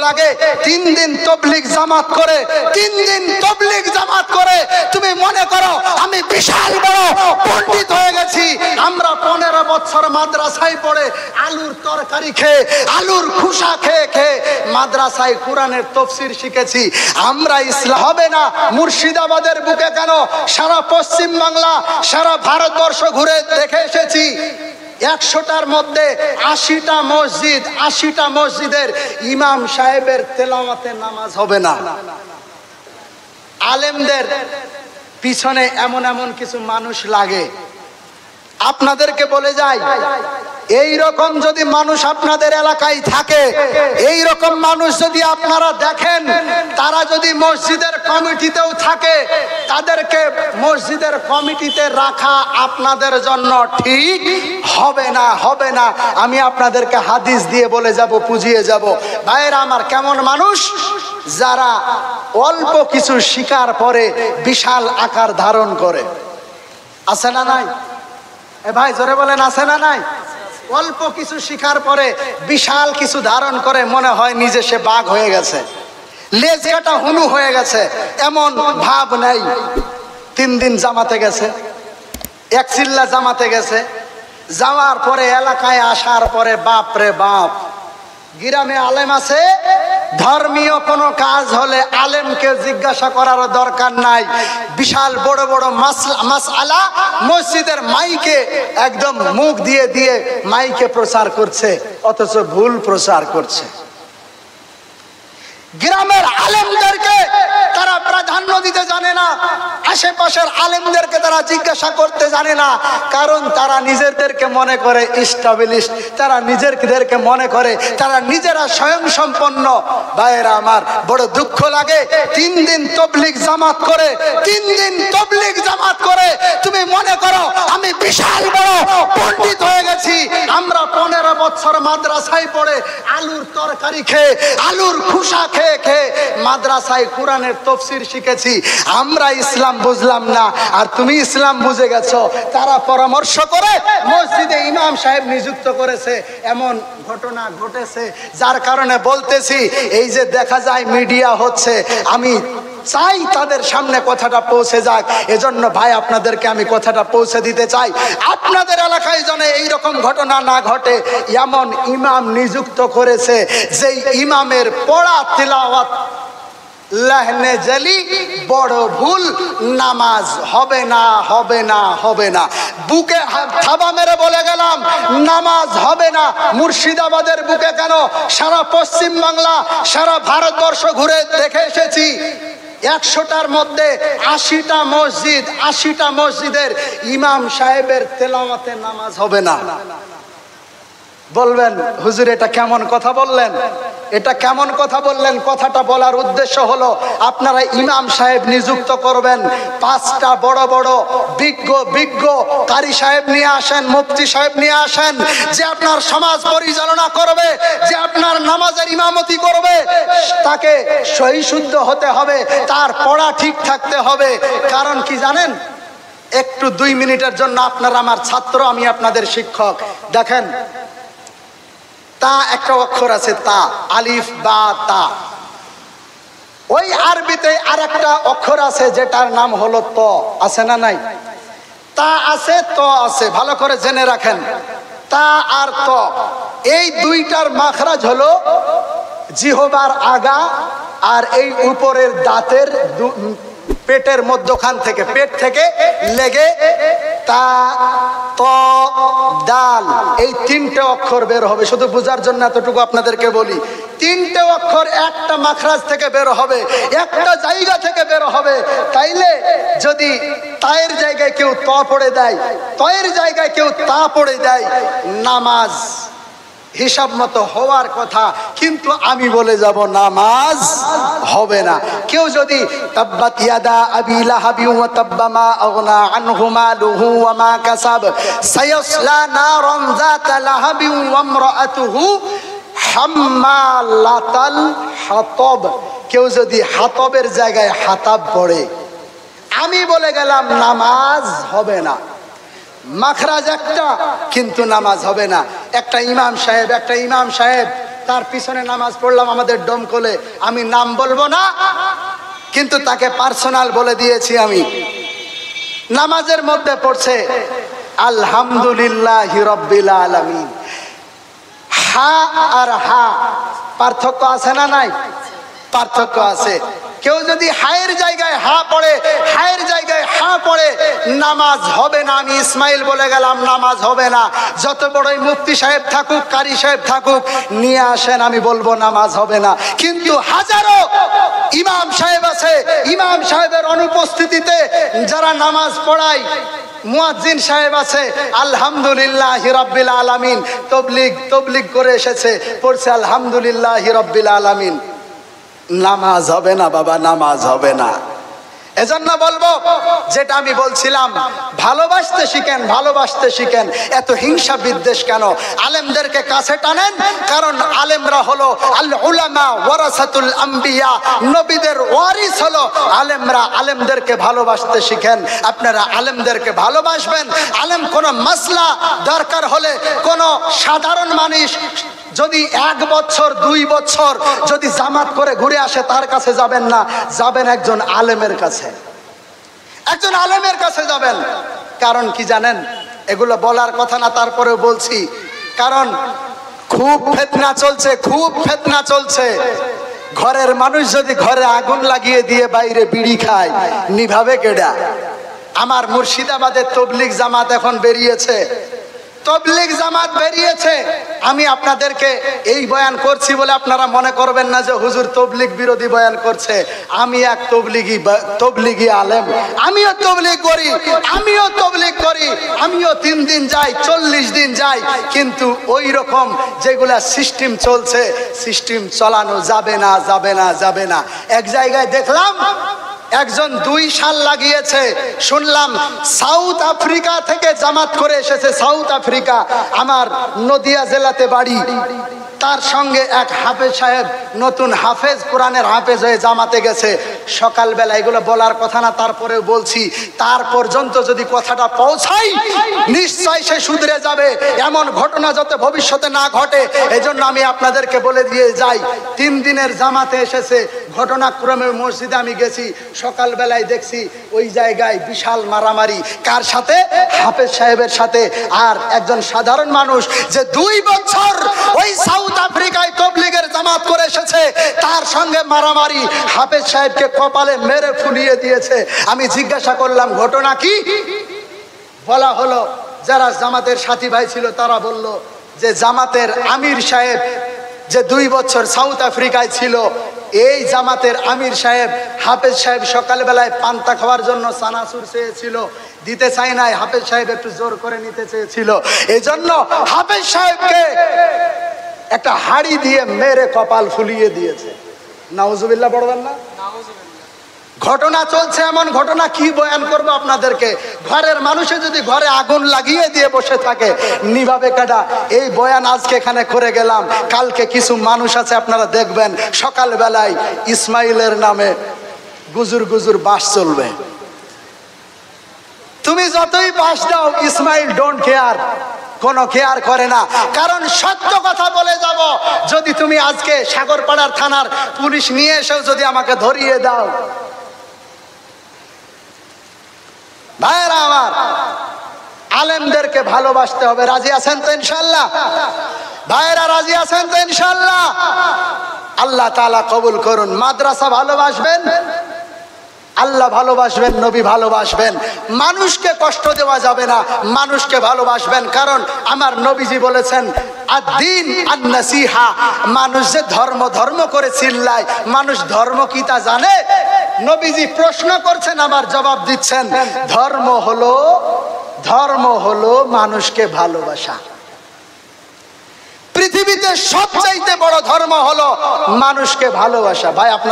লাগে। 3 দিন তবলিগ জামাত করে, 3 দিন তবলিগ জামাত করে তুমি মনে করো আমি বিশাল বড় পণ্ডিত হয়ে গেছি। আমরা 15 বছর মাদ্রাসায় পড়ে আলুর তরকারি খেয়ে, আলুর খোসা খেয়ে খেয়ে মাদ্রাসায় কোরআনের তাফসীর শিখেছি। আমরা ইসলাম হবে না। মুর্শিদাবাদের বুকে কেন, সারা পশ্চিম বাংলা, সারা ভারতবর্ষ ঘুরে দেখে এসেছি। 100টার মধ্যে 80টা মসজিদ, 80টা মসজিদের ইমাম সাহেবের তেলাওয়াতে নামাজ হবে না। আলেমদের পিছনে এমন এমন কিছু মানুষ লাগে। আপনাদেরকে বলে যাই, এই রকম যদি মানুষ আপনাদের এলাকায় থাকে, এই রকম মানুষ যদি আপনারা দেখেন, তারা যদি মসজিদের কমিটিতেও থাকে, তাদেরকে মসজিদের কমিটিতে রাখা আপনাদের জন্য ঠিক হবে না, হবে না। আমি আপনাদেরকে হাদিস দিয়ে বলে যাব, বুঝিয়ে যাব। ভাইরা আমার, কেমন মানুষ? যারা অল্প কিছু শিকার পরে বিশাল আকার ধারণ করে। আছে না নাই? এ ভাই জোরে বলেন, আছে না নাই? অল্প কিছু শিকার পরে বিশাল কিছু ধারণ করে, মনে হয় নিজে সে বাঘ হয়ে গেছে, লেজ কাটা হুনু হয়ে গেছে, এমন ভাব নাই। 3 দিন জামাতে গেছে, 1 চিল্লা জামাতে গেছে, যাওয়ার পরে এলাকায় আসার পরে বাপ রে বাপ, গ্রামে আলেম আছে, ধর্মীয় কোনো কাজ হলে আলেমকে জিজ্ঞাসা করার দরকার নাই। বিশাল বড় বড় মাসআলা মসজিদের মাইকে একদম মুখ দিয়ে দিয়ে মাইকে প্রচার করছে, অথচ ভুল প্রচার করছে। গ্রামের আলেমদেরকে তারা প্রাধান্য দিতে জানে না, আশেপাশের আলেমদেরকে তারা জিজ্ঞাসা করতে জানে না, কারণ তারা নিজেদেরকে মনে করে এস্টাবলিশড, তারা নিজেদেরকে মনে করে তারা নিজেরা স্বয়ং সম্পন্ন। ভাইয়েরা আমার, বড় দুঃখ লাগে। 3 দিন তবলিগ জামাত করে, 3 দিন তবলিগ জামাত করে তুমি মনে করো আমি বিশাল বড় পণ্ডিত হয়ে গেছি। আমরা 15 বছর মাদ্রাসায় পড়ে আলুর তরকারি খেয়ে, আলুর খোসা খেয়ে খেয়ে মাদ্রাসায় কোরআনের তাফসীর শিখেছি। আমরা ইসলাম বুঝলাম না, আর তুমি ইসলাম বুঝে গেছো। তারা পরামর্শ করে মসজিদে ইমাম সাহেব নিযুক্ত করেছে, এমন ঘটনা ঘটেছে। যার কারণে বলতেছি, এই যে দেখা যায় মিডিয়া হচ্ছে, আমি চাই তাদের সামনে কথাটা পৌঁছে যাক। এজন্য ভাই আপনাদেরকে আমি কথাটা পৌঁছে দিতে চাই, আপনাদের এলাকায় যেন এইরকম ঘটনা না ঘটে। এমন ইমাম নিযুক্ত করেছে যেই ইমামের পড়া তিলাওয়াত লাহনে জালি বড় ভুল, নামাজ হবে না, হবে না, হবে না। বুকে থাবা মেরে বলে গেলাম, নামাজ হবে না। মুর্শিদাবাদের বুকে কেন, সারা পশ্চিম বাংলা, সারা ভারতবর্ষ ঘুরে দেখে এসেছি। 100টার মধ্যে 80টা মসজিদ, 80টা মসজিদের ইমাম সাহেবের তেলাওয়াতে নামাজ হবে না। বলবেন হুজুর এটা কেমন কথা বললেন, এটা কেমন কথা বললেন? কথাটা বলার উদ্দেশ্য হলো, আপনারা ইমাম সাহেব নিযুক্ত করবেন, 5টা বড় বড় বিজ্ঞ কারি সাহেব নিয়ে আসেন, মুফতি সাহেব নিয়ে আসেন, যে আপনার সমাজ পরিচালনা করবে, যে আপনার নামাজের ইমামতি করবে। তাকে সহি শুদ্ধ হতে হবে, তার পড়া ঠিক থাকতে হবে। কারণ কি জানেন? একটু 2 মিনিটের জন্য, আপনারা আমার ছাত্র, আমি আপনাদের শিক্ষক। দেখেন, তা একটা অক্ষর আছে, তা, আলিফ বা তা। ওই আরবিতে আর একটা অক্ষর আছে যেটার নাম হলো ত। আছে না নাই? তা আছে, ত আছে, ভালো করে জেনে রাখেন। তা আর ত, এই দুইটার মাখরাজ হলো জিহবার আগা আর এই উপরের দাঁতের পেটের মধ্যখান থেকে, পেট থেকে লেগে তা, ত, দাল, এই 3টে অক্ষর বের হবে। শুধু বোঝার জন্য এতটুকু আপনাদেরকে বলি, 3টে অক্ষর একটা মাখরাজ থেকে বের হবে, একটা জায়গা থেকে বের হবে। তাইলে যদি তায়ের জায়গায় কেউ ত পড়ে দেয়, তয়ের জায়গায় কেউ তা পড়ে দেয়, নামাজ হিসাব মতো হওয়ার কথা, কিন্তু আমি বলে যাব নামাজ হবে না। কেউ যদি তাব্বাত ইয়াদা আবি লাহাবি ওয়া তাব্বা মা আগনা আনহু মালুহু ওয়া মা কাসাব সায়াসলা নারান যাতা লাহাবি ওয়া ইমরাআতুহু হাম্মালাতাল হাতাব, কেউ যদি হাতবের জায়গায় হাতাব পড়ে, আমি বলে গেলাম নামাজ হবে না। মাখরাজ একটা, কিন্তু নামাজ হবে না। একটা ইমাম সাহেব তার পিছনে নামাজ পড়লাম আমাদের ডোমকলে। আমি নাম বলবো না, কিন্তু তাকে পার্সোনাল বলে দিয়েছি আমি। নামাজের মধ্যে পড়ছে আলহামদুলিল্লাহি রাব্বিল আলামিন। হা আর হা পার্থক্য আছে না নাই? পার্থক্য আছে। কেউ যদি হায়ের জায়গায় হা পড়ে, হায়ের জায়গায় হা পড়ে, নামাজ হবে না। আমি ইসমাইল বলে গেলাম, নামাজ হবে না। যত বড়ই মুফতি সাহেব থাকুক, কারি সাহেব থাকুক, নিয়ে আসেন, আমি বলবো নামাজ হবে না। কিন্তু হাজারো ইমাম সাহেব আছে, ইমাম সাহেবের অনুপস্থিতিতে যারা নামাজ পড়ায়, মুয়াজ্জিন সাহেব আছে, আলহামদুলিল্লাহি রাব্বিল আলামিন, তবলিগ করে এসেছে, পড়ছে আলহামদুলিল্লাহি রাব্বিল আলামিন। নামাজ হবে না বাবা, নামাজ হবে না। এজন্য বলবো, যেটা আমি বলছিলাম, ভালোবাসতে শিখেন, ভালোবাসতে শিখেন। এত হিংসা বিদ্বেষ কেন? আলেমদেরকে কাছে টানেন, কারণ আলেমরা হলো আল উলামা ওয়ারাসাতুল আম্বিয়া, নবীদের ওয়ারিস হলো আলেমরা। আলেমদেরকে ভালোবাসতে শিখেন। আপনারা আলেমদেরকে ভালোবাসবেন। আলেম কোনো মাসলা দরকার হলে, কোনো সাধারণ মানুষ যদি 1 বছর 2 বছর যদি জামাত করে ঘুরে আসে, তার কাছে যাবেন না, যাবেন একজন আলেমের কাছে, একজন আলেমের কাছে যাবেন। কারণ কি জানেন? এগুলো বলার কথা না, তারপরেও বলছি, কারণ খুব ফিতনা চলছে, খুব ফিতনা চলছে। ঘরের মানুষ যদি ঘরে আগুন লাগিয়ে দিয়ে বাইরে বিড়ি খায়, নিভাবে কেডা? আমার মুর্শিদাবাদের তবলিগ জামাত এখন বেরিয়েছে, তবলিগ জামাত বেরিয়েছে। আমি আপনাদেরকে এই বয়ান করছি বলে আপনারা মনে করবেন না যে হুজুর তবলিগ বিরোধী বয়ান করছে। আমি এক তবলিগি আলেম, আমিও তবলিগ করি, আমিও তবলিগ করি, আমিও 3 দিন যাই, 40 দিন যাই। কিন্তু ওই রকম যেগুলা সিস্টেম চলছে, সিস্টেম চালানো যাবে না, যাবে না, যাবে না। এক জায়গায় দেখলাম একজন 2 সাল লাগিয়েছে, শুনলাম সাউথ আফ্রিকা থেকে জামাত করে এসেছে, সাউথ আফ্রিকা, আমার নদিয়া জেলাতে বাড়ি। তার সঙ্গে এক হাফেজ সাহেব, নতুন হাফেজ, কোরআনের হাফেজ হয়ে জামাতে গেছে। সকালবেলা, এগুলো বলার কথা না, তারপরেও বলছি, তার পর্যন্ত যদি কথাটা পৌঁছাই, নিশ্চয় সে শুধরে যাবে। এমন ঘটনা যাতে ভবিষ্যতে না ঘটে, এজন্য আমি আপনাদেরকে বলে দিয়ে যাই। 3 দিনের জামাতে এসেছে, ঘটনাক্রমে মসজিদে আমি গেছি, সকালবেলায় দেখছি ওই জায়গায় বিশাল মারামারি। কার সাথে? হাফেজ সাহেবের সাথে। আর একজন সাধারণ মানুষ যে 2 বছর ওই সাউথ আফ্রিকায় তবলিগের জামাত করে এসেছে, তার সঙ্গে মারামারি। হাফেজ সাহেবকে কপালে মেরে ফুলিয়ে দিয়েছে। আমি জিজ্ঞাসা করলাম ঘটনা কি? বলা হলো, যারা জামাতের সাথী ভাই ছিল তারা বলল যে জামাতের আমির সাহেব যে 2 বছর সাউথ আফ্রিকায় ছিল, এই জামাতের আমির সাহেব, হাফেজ সাহেব সকালবেলায় পান্তা খাওয়ার জন্য চানাচুর চেয়েছিল, দিতে চাই নাই। হাফেজ সাহেব একটু জোর করে নিতে চেয়েছিল, এজন্য হাফেজ সাহেবকে একটা হাড়ি দিয়ে মেরে কপাল ফুলিয়ে দিয়েছে। নাউজুবিল্লাহ পড়বেন না? ঘটনা চলছে এমন ঘটনা, কি বয়ান করবো আপনাদেরকে? ঘরের মানুষে যদি ঘরে আগুন লাগিয়ে দিয়ে বসে থাকে, নিভাবে কাটা? এই বয়ান আজকে এখানে করে গেলাম। কালকে কিছু মানুষ আছে, আপনারা দেখবেন সকালবেলায় ইসমাইলের নামে গুজুর গুজুর বাস চলবে। তুমি যতই বাস দাও, ইসমাইল ডোন্ট কেয়ার, কোনো কেয়ার করে না। কারণ সত্য কথা বলে যাব, যদি তুমি আজকে সাগরপাড়ার থানার পুলিশ নিয়ে এসেও যদি আমাকে ধরিয়ে দাও, ভাইরা আমার, আলেমদেরকে ভালোবাসতে হবে। রাজি আছেন তো ইনশাআল্লাহ? ভাইরা রাজি আছেন তো ইনশাআল্লাহ? আল্লাহ তাআলা কবুল করুন। মাদ্রাসা ভালোবাসবেন, আল্লাহ ভালোবাসবেন, নবী ভালোবাসবেন। মানুষকে কষ্ট দেওয়া যাবে না, মানুষকে ভালোবাসবেন। কারণ আমার নবীজি বলেছেন, আদ-দ্বীন আন-নাসিহা। মানুষ যে ধর্ম ধর্ম করে চিল্লায়, মানুষ ধর্ম কি তা জানে? নবীজি প্রশ্ন করছেন, আবার জবাব দিচ্ছেন, ধর্ম হলো মানুষকে ভালোবাসা। পৃথিবীতে সবচাইতে বড় ধর্ম হলো মানুষকে ভালোবাসা। ভাই আপনার